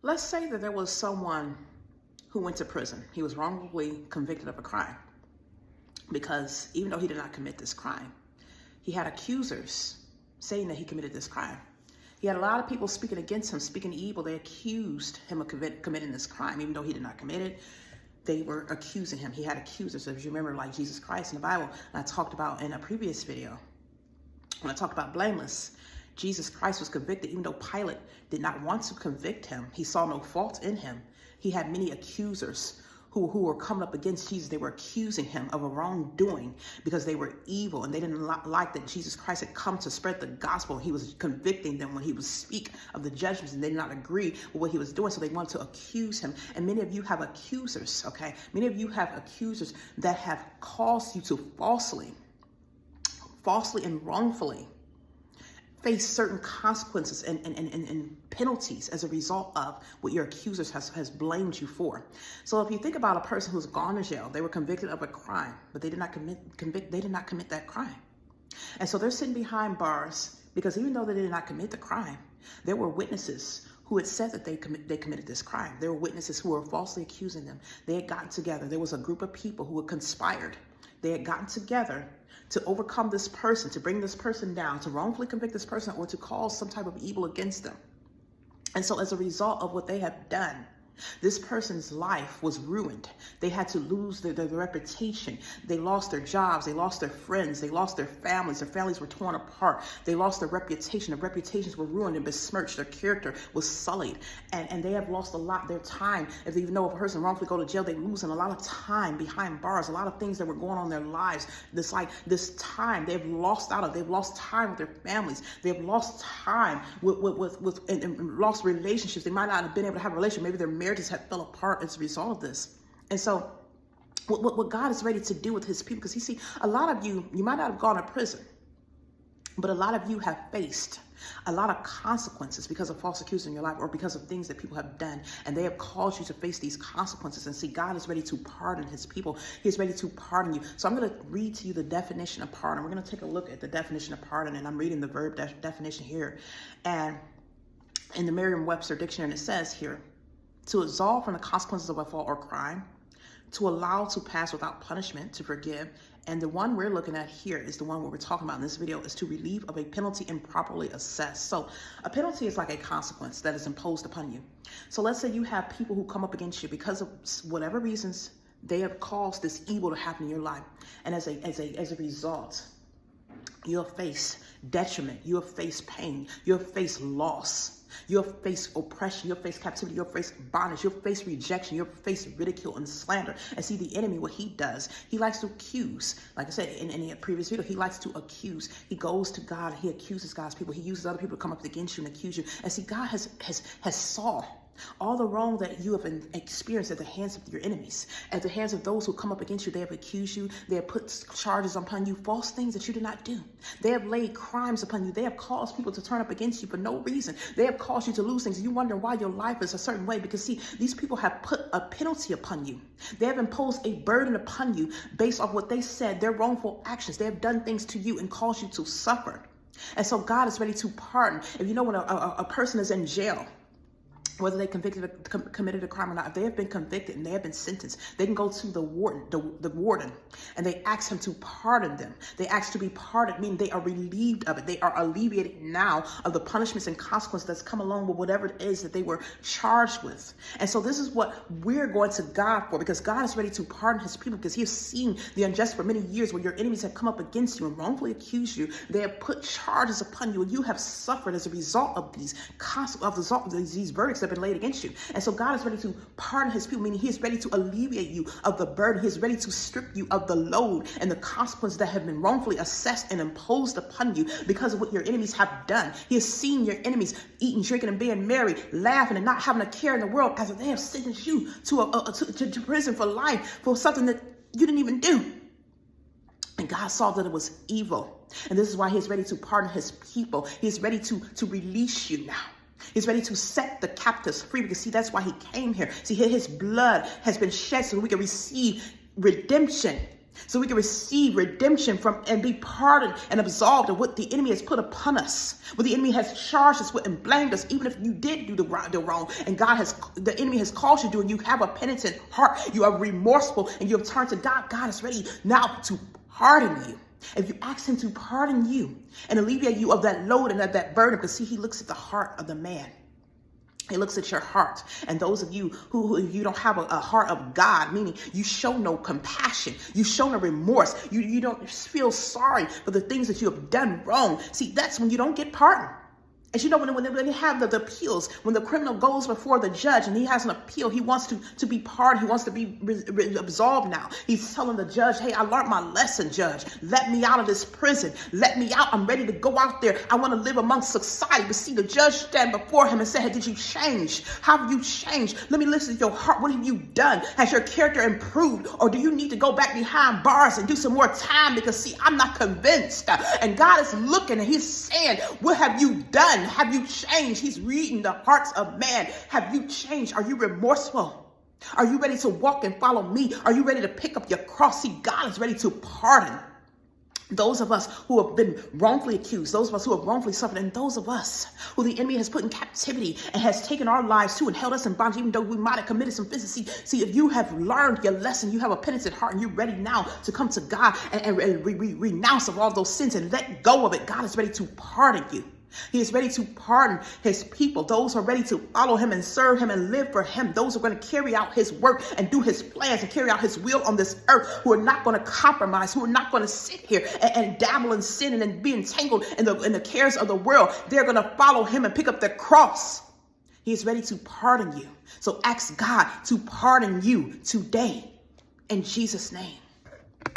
Let's say that there was someone who went to prison. He was wrongfully convicted of a crime because even though he did not commit this crime, he had accusers saying that he committed this crime. He had a lot of people speaking against him, speaking evil. They accused him of committing this crime, even though he did not commit it. They were accusing him. He had accusers. So if you remember, like Jesus Christ in the Bible, and I talked about in a previous video, when I talked about blameless, Jesus Christ was convicted, even though Pilate did not want to convict him. He saw no fault in him. He had many accusers who were coming up against Jesus. They were accusing him of a wrongdoing because they were evil and they didn't like that Jesus Christ had come to spread the gospel. He was convicting them when he would speak of the judgments, and they did not agree with what he was doing. So they wanted to accuse him. And many of you have accusers, okay? Many of you have accusers that have caused you to falsely and wrongfully face certain consequences and penalties as a result of what your accusers has blamed you for. So if you think about a person who's gone to jail, they were convicted of a crime, but they did not commit that crime. And so they're sitting behind bars because even though they did not commit the crime, there were witnesses who had said that they committed this crime. There were witnesses who were falsely accusing them. They had gotten together. There was a group of people who had conspired. They had gotten together to overcome this person, to bring this person down, to wrongfully convict this person, or to cause some type of evil against them. And so as a result of what they have done, this person's life was ruined. They had to lose their reputation. They lost their jobs. They lost their friends. They lost their families. Their families were torn apart. They lost their reputation. Their reputations were ruined and besmirched. Their character was sullied. And they have lost a lot. Their time, if they even know if a person wrongfully go to jail, they lose a lot of time behind bars, a lot of things that were going on in their lives. This time they've lost out of. They've lost time with their families. They've lost time and lost relationships. They might not have been able to have a relationship. Maybe their marriages have fell apart as a result of this. And so what God is ready to do with his people, because you see, a lot of you might not have gone to prison, but a lot of you have faced a lot of consequences because of false accusers in your life or because of things that people have done, and they have caused you to face these consequences. And see, God is ready to pardon his people. He's ready to pardon you. So I'm going to read to you the definition of pardon. We're going to take a look at the definition of pardon, and I'm reading the verb definition here. And in the Merriam-Webster dictionary, it says here, to absolve from the consequences of a fault or crime, to allow to pass without punishment, to forgive. And the one we're looking at here is the one where we're talking about in this video, is to relieve of a penalty improperly assessed. So a penalty is like a consequence that is imposed upon you. So let's say you have people who come up against you because of whatever reasons they have caused this evil to happen in your life. And as a result, you'll face detriment, you'll face pain, you'll face loss. You'll face oppression, you'll face captivity, you'll face bondage, you'll face rejection, you'll face ridicule and slander. And see, the enemy, what he does, he likes to accuse. Like I said in the previous video, he likes to accuse. He goes to God, he accuses God's people. He uses other people to come up against you and accuse you. And see, God has saw all the wrong that you have experienced at the hands of your enemies, at the hands of those who come up against you. They have accused you. They have put charges upon you, false things that you did not do. They have laid crimes upon you. They have caused people to turn up against you for no reason. They have caused you to lose things. You wonder why your life is a certain way, because see, these people have put a penalty upon you. They have imposed a burden upon you based off what they said, their wrongful actions. They have done things to you and caused you to suffer. And so God is ready to pardon. If you know, when a person is in jail, whether they committed a crime or not, if they have been convicted and they have been sentenced, they can go to the warden, and they ask him to pardon them. They ask to be pardoned, meaning they are relieved of it. They are alleviated now of the punishments and consequences that's come along with whatever it is that they were charged with. And so this is what we're going to God for, because God is ready to pardon his people, because he has seen the unjust for many years where your enemies have come up against you and wrongfully accused you. They have put charges upon you, and you have suffered as a result of these verdicts have been laid against you. And so God is ready to pardon his people, meaning he is ready to alleviate you of the burden. He is ready to strip you of the load and the consequences that have been wrongfully assessed and imposed upon you because of what your enemies have done. He has seen your enemies eating, drinking, and being merry, laughing, and not having a care in the world, as they have sentenced you to prison for life for something that you didn't even do. And God saw that it was evil. And this is why he's ready to pardon his people. He's ready to release you now. He's ready to set the captives free, because see, that's why he came here. See, his blood has been shed so we can receive redemption so we can receive redemption from and be pardoned and absolved of what the enemy has put upon us, what the enemy has charged us with and blamed us, even if you did do the wrong, and the enemy has called you to do, and you have a penitent heart, you are remorseful, and you have turned to God. God is ready now to pardon you. If you ask him to pardon you and alleviate you of that load and of that burden, because see, he looks at the heart of the man. He looks at your heart. And those of you who you don't have a heart of God, meaning you show no compassion, you show no remorse, you don't feel sorry for the things that you have done wrong. See, that's when you don't get pardoned. As you know, when they have the appeals, when the criminal goes before the judge and he has an appeal, he wants to be pardoned. He wants to be absolved now. He's telling the judge, hey, I learned my lesson, judge. Let me out of this prison. Let me out. I'm ready to go out there. I want to live amongst society. But see, the judge stand before him and say, hey, did you change? How have you changed? Let me listen to your heart. What have you done? Has your character improved? Or do you need to go back behind bars and do some more time? Because see, I'm not convinced. And God is looking and he's saying, what have you done? Have you changed? He's reading the hearts of man. Have you changed? Are you remorseful? Are you ready to walk and follow me? Are you ready to pick up your cross? See, God is ready to pardon those of us who have been wrongfully accused, those of us who have wrongfully suffered, and those of us who the enemy has put in captivity and has taken our lives to and held us in bondage, even though we might have committed some offenses. See, if you have learned your lesson, you have a penitent heart, and you're ready now to come to God and renounce of all those sins and let go of it, God is ready to pardon you. He is ready to pardon his people, those who are ready to follow him and serve him and live for him, those who are going to carry out his work and do his plans and carry out his will on this earth, who are not going to compromise, who are not going to sit here and dabble in sin and then be entangled in the cares of the world. They're going to follow him and pick up their cross. He is ready to pardon you. So ask God to pardon you today in Jesus' name.